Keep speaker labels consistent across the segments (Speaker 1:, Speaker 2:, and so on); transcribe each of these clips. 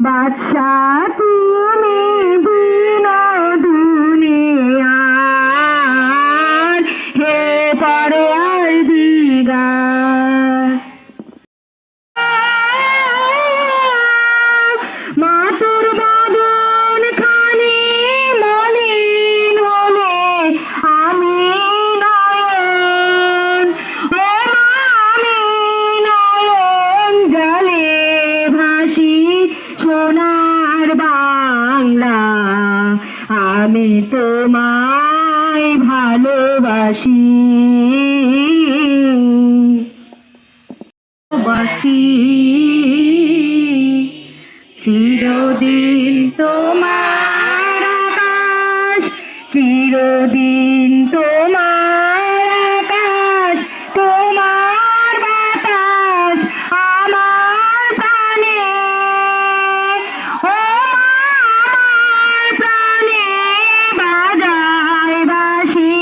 Speaker 1: বাদশাহ তুমি দিনো দুনিয়ার, হে পরওয়ারদিগার। মা তোর বদন খানি মলিন হলে আমি নয়ন, ও মা আমি নয়ন জলে ভাসি সোনার বাংলা, আমি তোমায় ভালোবাসি চিরদিন তোমার আকাশ, চিরদিন তোমার আকাশ, তোমার বাতাস আমার প্রাণে, ও আমার প্রাণে বাজায় বাঁশি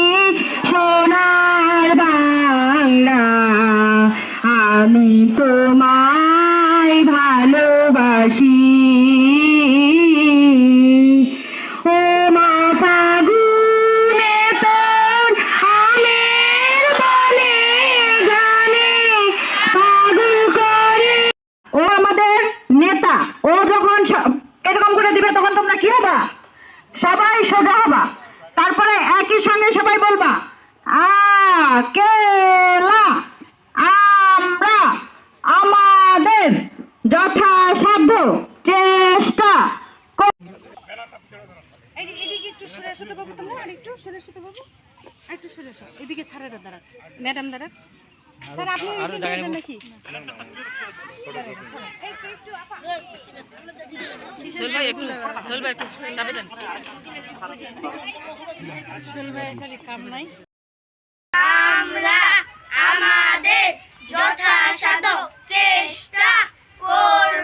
Speaker 1: সোনার বাংলা, আমি তোমায় ভালোবাসি। ও মা ফাগুনে তোর আমের বনে গানে পাগল করে। ও আমাদের নেতা, ও যখন এরকম করে দিবে তখন তোমরা কি হবা? সবাই সোজা হবা, তারপরে একই সঙ্গে সবাই বলবা কেলা, আমরা আমাদের যথাসাধ্য চেষ্টা।
Speaker 2: এই যে এদিকে একটু সরে আসো তো বাবু, তোমরা আরেকটু সরে আসো তো বাবু, একটু সরে আসো এদিকে। স্যারেরা দাঁড়ান, ম্যাডাম দাঁড়ান। স্যার আপনি নাকি
Speaker 3: আমরা আমাদের যথাসাধ্য চেষ্টা করব।